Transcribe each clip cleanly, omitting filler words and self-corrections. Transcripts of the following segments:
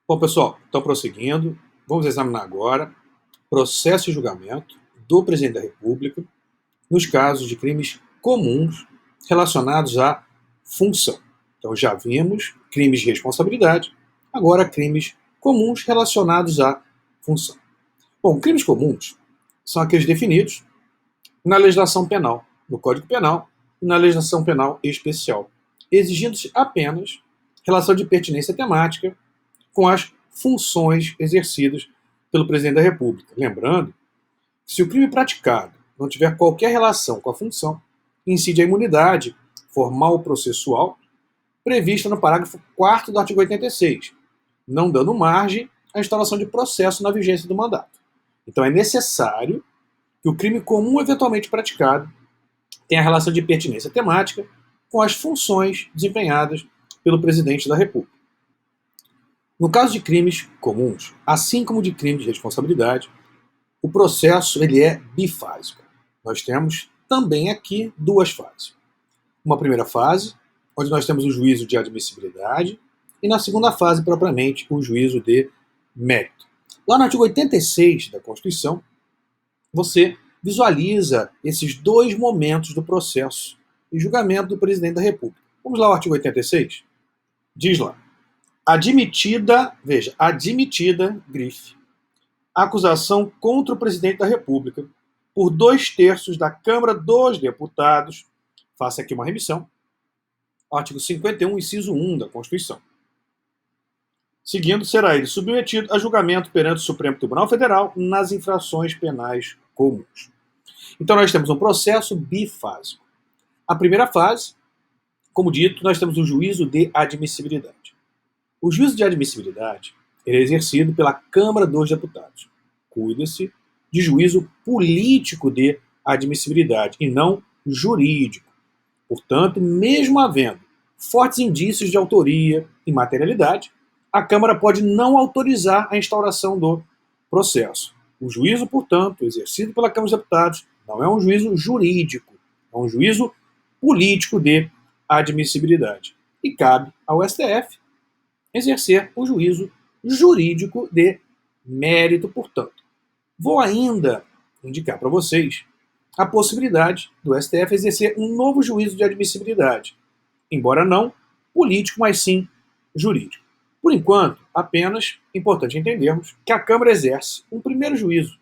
Bom, pessoal, então prosseguindo, vamos examinar agora processo e julgamento do Presidente da República nos casos de crimes comuns relacionados à função. Então já vimos crimes de responsabilidade, agora crimes comuns relacionados à função. Bom, crimes comuns são aqueles definidos na legislação penal, no Código Penal e na legislação penal especial, exigindo-se apenas relação de pertinência temática com as funções exercidas pelo Presidente da República. Lembrando que se o crime praticado não tiver qualquer relação com a função, incide a imunidade formal processual prevista no parágrafo 4º do artigo 86, não dando margem à instauração de processo na vigência do mandato. Então é necessário que o crime comum eventualmente praticado tenha relação de pertinência temática com as funções desempenhadas pelo Presidente da República. No caso de crimes comuns, assim como de crime de responsabilidade, o processo ele é bifásico. Nós temos também aqui duas fases. Uma primeira fase, onde nós temos o juízo de admissibilidade, e na segunda fase, propriamente, o juízo de mérito. Lá no artigo 86 da Constituição, você visualiza esses dois momentos do processo e julgamento do Presidente da República. Vamos lá ao artigo 86? Diz lá: admitida, veja, admitida, grife, acusação contra o Presidente da República por 2/3 da Câmara dos Deputados, faça aqui uma remissão, artigo 51, inciso 1 da Constituição. Seguindo, será ele submetido a julgamento perante o Supremo Tribunal Federal nas infrações penais comuns. Então nós temos um processo bifásico. A primeira fase, como dito, nós temos o juízo de admissibilidade. O juízo de admissibilidade é exercido pela Câmara dos Deputados. Cuida-se de juízo político de admissibilidade e não jurídico. Portanto, mesmo havendo fortes indícios de autoria e materialidade, a Câmara pode não autorizar a instauração do processo. O juízo, portanto, exercido pela Câmara dos Deputados, não é um juízo jurídico, é um juízo político de admissibilidade. E cabe ao STF exercer o juízo jurídico de mérito, portanto. Vou ainda indicar para vocês a possibilidade do STF exercer um novo juízo de admissibilidade, embora não político, mas sim jurídico. Por enquanto, apenas é importante entendermos que a Câmara exerce um primeiro juízo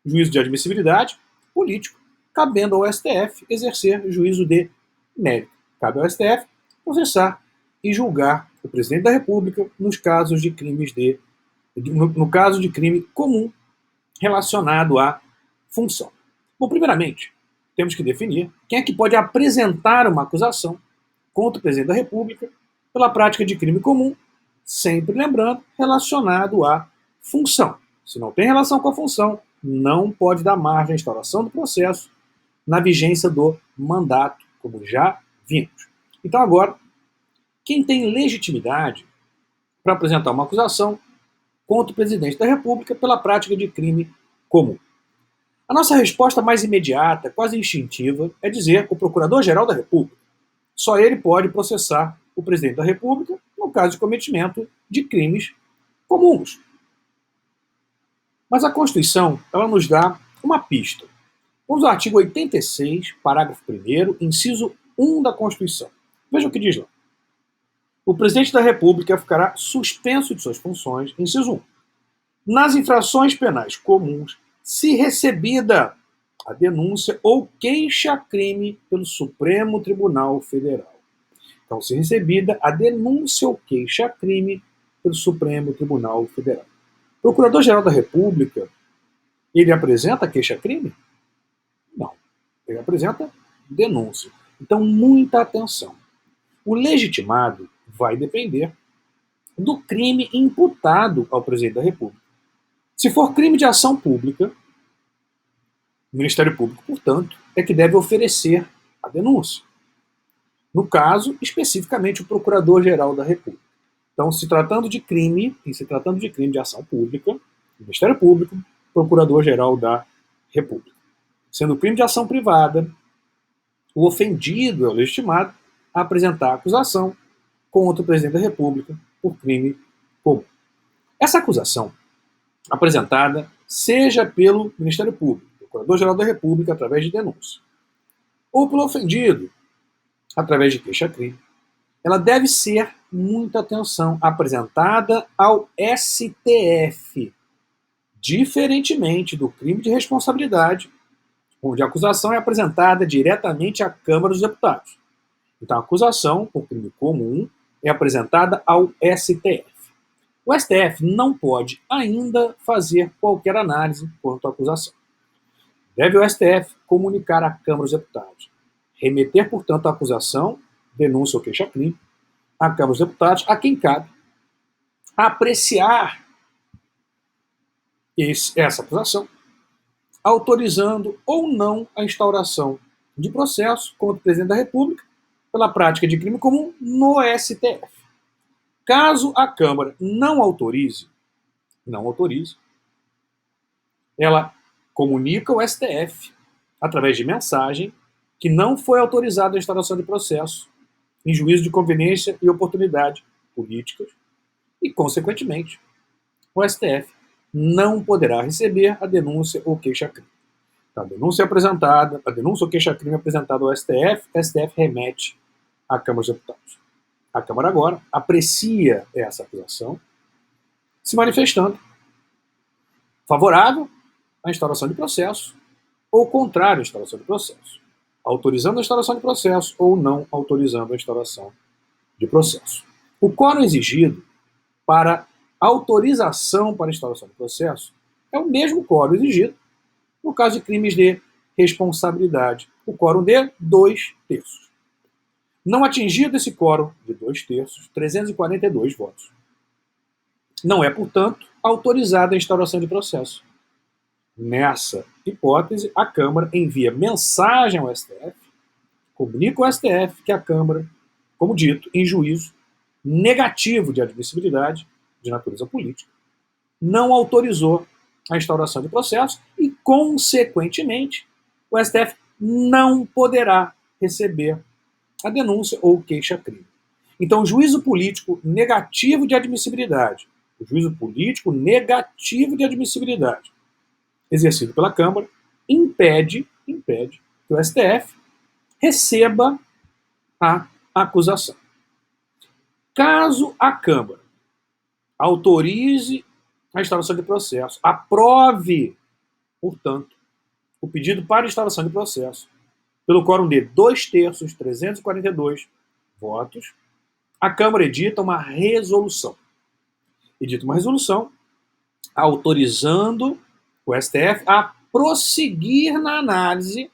de admissibilidade político, cabendo ao STF exercer juízo de mérito. Cabe ao STF processar e julgar o Presidente da República nos casos de crimes no caso de crime comum relacionado à função. Bom, primeiramente, temos que definir quem é que pode apresentar uma acusação contra o Presidente da República pela prática de crime comum, sempre lembrando, relacionado à função. Se não tem relação com a função, não pode dar margem à instauração do processo na vigência do mandato, como já vimos. Então agora, quem tem legitimidade para apresentar uma acusação contra o Presidente da República pela prática de crime comum? A nossa resposta mais imediata, quase instintiva, é dizer o Procurador-Geral da República. Só ele pode processar o Presidente da República no caso de cometimento de crimes comuns. Mas a Constituição, ela nos dá uma pista. Vamos ao artigo 86, parágrafo 1º, inciso 1 da Constituição. Veja o que diz lá. O Presidente da República ficará suspenso de suas funções, inciso 1, nas infrações penais comuns, se recebida a denúncia ou queixa-crime pelo Supremo Tribunal Federal. Então, se recebida a denúncia ou queixa-crime pelo Supremo Tribunal Federal. O Procurador-Geral da República, ele apresenta queixa-crime? Não. Ele apresenta denúncia. Então, muita atenção. O legitimado vai depender do crime imputado ao Presidente da República. Se for crime de ação pública, o Ministério Público, portanto, é que deve oferecer a denúncia. No caso, especificamente, o Procurador-Geral da República. Então, se tratando de crime de ação pública, o Ministério Público, Procurador-Geral da República. Sendo crime de ação privada, o ofendido é o legitimado a apresentar a acusação contra o Presidente da República por crime comum. Essa acusação, apresentada seja pelo Ministério Público, Procurador-Geral da República, através de denúncia, ou pelo ofendido, através de queixa-crime, ela deve ser, muita atenção, apresentada ao STF, diferentemente do crime de responsabilidade, onde a acusação é apresentada diretamente à Câmara dos Deputados. Então, a acusação por crime comum é apresentada ao STF. O STF não pode ainda fazer qualquer análise quanto à acusação. Deve o STF comunicar à Câmara dos Deputados, remeter, portanto, a acusação, denúncia ou queixa-crime, à Câmara dos Deputados, a quem cabe apreciar essa acusação, autorizando ou não a instauração de processo contra o presidente da República pela prática de crime comum no STF. Caso a Câmara não autorize, ela comunica ao STF, através de mensagem, que não foi autorizada a instauração de processo em juízo de conveniência e oportunidade políticas e, consequentemente, o STF não poderá receber a denúncia ou queixa-crime. Então, a denúncia ou queixa-crime apresentada ao STF, o STF remete à Câmara dos Deputados. A Câmara agora aprecia essa acusação, se manifestando favorável à instauração de processo ou contrário à instauração de processo, autorizando a instauração de processo ou não autorizando a instauração de processo. O quórum exigido para autorização para instauração de processo é o mesmo quórum exigido no caso de crimes de responsabilidade, o quórum de 2/3. Não atingido esse quórum de 2/3, 342 votos. Não é, portanto, autorizada a instauração de processo. Nessa hipótese, a Câmara envia mensagem ao STF, comunica ao STF que a Câmara, como dito, em juízo negativo de admissibilidade de natureza política, não autorizou a instauração de processo e, consequentemente, o STF não poderá receber a denúncia ou queixa-crime. Então, o juízo político negativo de admissibilidade, exercido pela Câmara, impede que o STF receba a acusação. Caso a Câmara autorize a instauração de processo, aprove, portanto, o pedido para instauração de processo, pelo quórum de 2/3, 342 votos, a Câmara edita uma resolução. Autorizando o STF a prosseguir na análise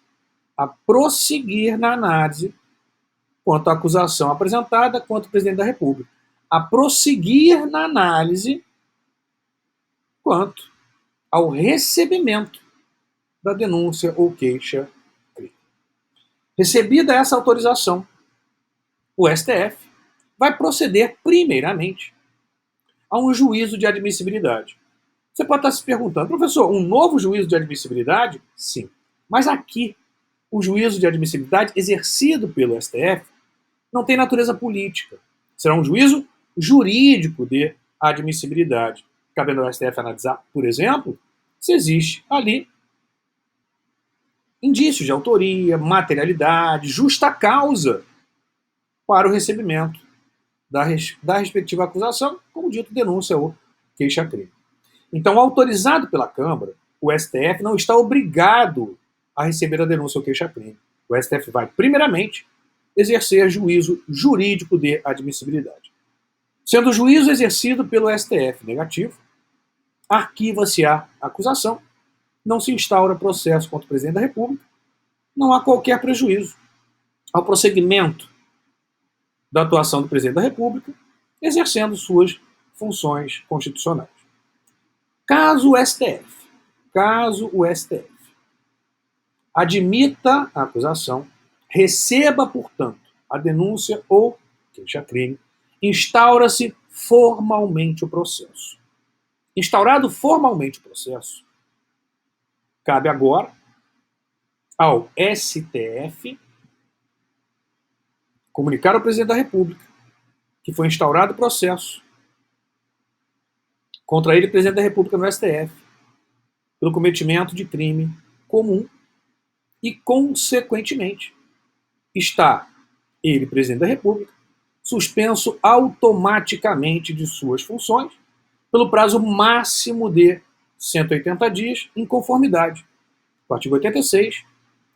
quanto à acusação apresentada contra o presidente da República. A prosseguir na análise quanto ao recebimento da denúncia ou queixa-crime. Recebida essa autorização, o STF vai proceder primeiramente a um juízo de admissibilidade. Você pode estar se perguntando, professor, um novo juízo de admissibilidade? Sim. Mas aqui, o juízo de admissibilidade exercido pelo STF não tem natureza política. Será um juízo jurídico de admissibilidade. Cabendo ao STF analisar, por exemplo, se existe ali indícios de autoria, materialidade, justa causa para o recebimento da respectiva acusação, como dito, denúncia ou queixa-crime. Então, autorizado pela Câmara, o STF não está obrigado a receber a denúncia ou queixa-crime. O STF vai, primeiramente, exercer juízo jurídico de admissibilidade. Sendo o juízo exercido pelo STF negativo, arquiva-se a acusação, não se instaura processo contra o presidente da República, não há qualquer prejuízo ao prosseguimento da atuação do presidente da República, exercendo suas funções constitucionais. Caso o STF admita a acusação, receba, portanto, a denúncia ou queixa-crime, instaura-se formalmente o processo. Instaurado formalmente o processo, cabe agora ao STF comunicar ao presidente da República que foi instaurado o processo contra ele, presidente da República, no STF, pelo cometimento de crime comum e, consequentemente, está ele, presidente da República, suspenso automaticamente de suas funções pelo prazo máximo de 180 dias, em conformidade com o artigo 86,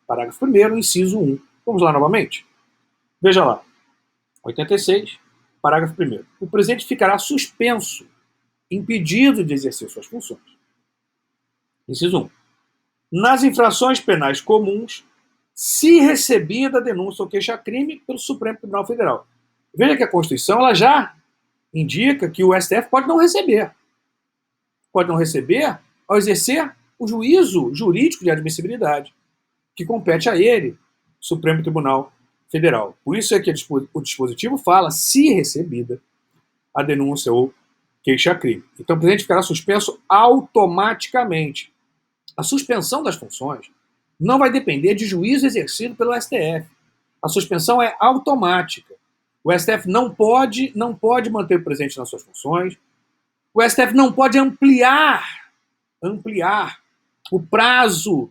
parágrafo 1º, inciso 1. Vamos lá novamente? Veja lá. 86, parágrafo 1º. O presidente ficará suspenso, impedido de exercer suas funções. Inciso 1. Nas infrações penais comuns, se recebida denúncia ou queixa-crime pelo Supremo Tribunal Federal. Veja que a Constituição ela já indica que o STF pode não receber. Pode não receber ao exercer o juízo jurídico de admissibilidade, que compete a ele, Supremo Tribunal Federal. Por isso é que o dispositivo fala se recebida a denúncia ou queixa-crime. Então o presidente ficará suspenso automaticamente. A suspensão das funções não vai depender de juízo exercido pelo STF. A suspensão é automática. O STF não pode manter o presidente nas suas funções. O STF não pode ampliar o prazo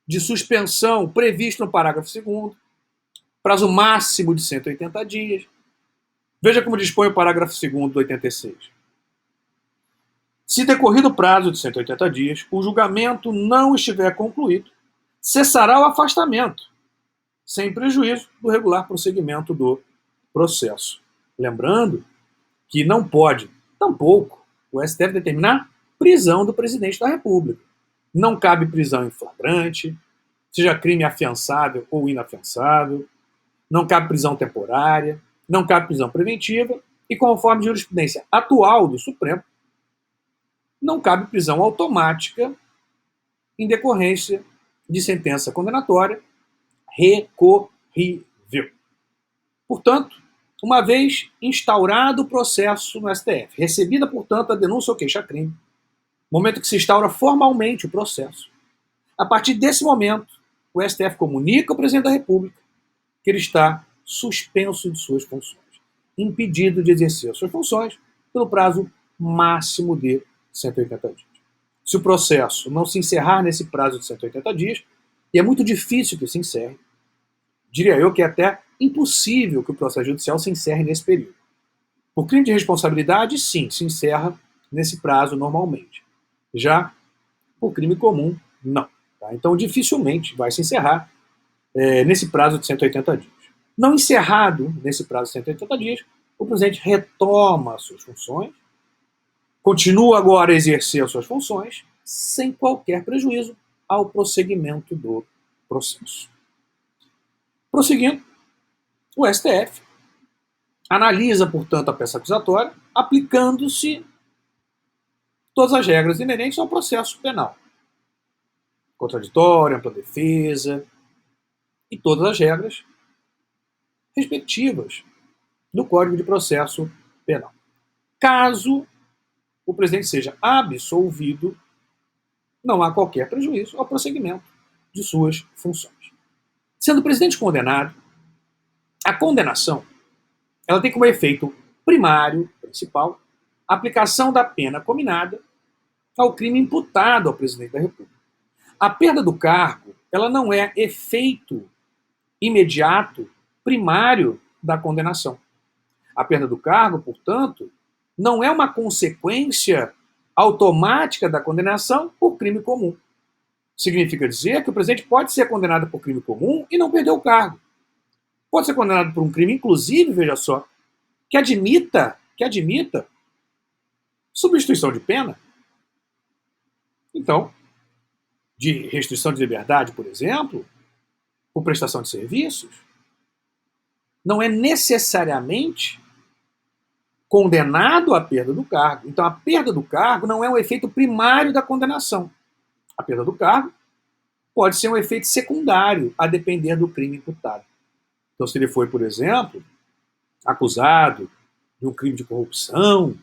de suspensão previsto no parágrafo 2º, prazo máximo de 180 dias. Veja como dispõe o parágrafo 2º do 86. Se decorrido o prazo de 180 dias, o julgamento não estiver concluído, cessará o afastamento, sem prejuízo do regular prosseguimento do processo. Lembrando que não pode, tampouco, o STF determinar prisão do presidente da República. Não cabe prisão em flagrante, seja crime afiançável ou inafiançável, não cabe prisão temporária, não cabe prisão preventiva e, conforme a jurisprudência atual do Supremo, não cabe prisão automática em decorrência de sentença condenatória recorrível. Portanto, uma vez instaurado o processo no STF, recebida, portanto, a denúncia ou queixa-crime, momento que se instaura formalmente o processo, a partir desse momento, o STF comunica ao presidente da República que ele está suspenso de suas funções, impedido de exercer suas funções pelo prazo máximo de 180 dias. Se o processo não se encerrar nesse prazo de 180 dias, e é muito difícil que se encerre, diria eu que é até impossível que o processo judicial se encerre nesse período. Por crime de responsabilidade, sim, se encerra nesse prazo normalmente. Já por crime comum, não. Tá? Então, dificilmente vai se encerrar nesse prazo de 180 dias. Não encerrado nesse prazo de 180 dias, o presidente retoma as suas funções, continua agora a exercer as suas funções, sem qualquer prejuízo ao prosseguimento do processo. Prosseguindo, o STF analisa, portanto, a peça acusatória, aplicando-se todas as regras inerentes ao processo penal. Contraditório, ampla defesa e todas as regras respectivas do Código de Processo Penal. Caso o presidente seja absolvido, não há qualquer prejuízo ao prosseguimento de suas funções. Sendo o presidente condenado, a condenação ela tem como efeito primário, principal, a aplicação da pena cominada ao crime imputado ao presidente da República. A perda do cargo ela não é efeito imediato, primário da condenação. A perda do cargo, portanto, não é uma consequência automática da condenação por crime comum. Significa dizer que o presidente pode ser condenado por crime comum e não perder o cargo. Pode ser condenado por um crime, inclusive, veja só, que admita substituição de pena. Então, de restrição de liberdade, por exemplo, por prestação de serviços, não é necessariamente condenado à perda do cargo. Então, a perda do cargo não é um efeito primário da condenação. A perda do cargo pode ser um efeito secundário, a depender do crime imputado. Então, se ele foi, por exemplo, acusado de um crime de corrupção,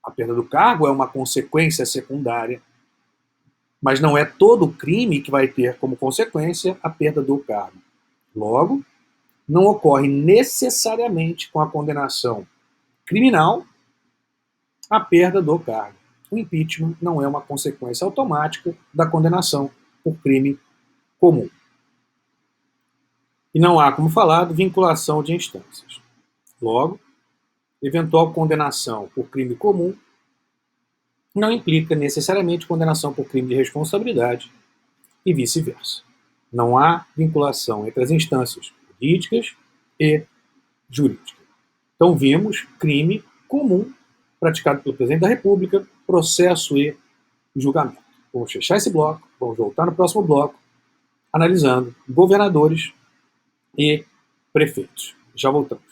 a perda do cargo é uma consequência secundária, mas não é todo crime que vai ter como consequência a perda do cargo. Logo, não ocorre necessariamente com a condenação criminal a perda do cargo. o impeachment não é uma consequência automática da condenação por crime comum. E não há, como falado, vinculação de instâncias. Logo, eventual condenação por crime comum não implica necessariamente condenação por crime de responsabilidade e vice-versa. Não há vinculação entre as instâncias políticas e jurídicas. Então vimos crime comum praticado pelo presidente da República, processo e julgamento. Vamos fechar esse bloco, vamos voltar no próximo bloco, analisando governadores e prefeitos. Já voltamos.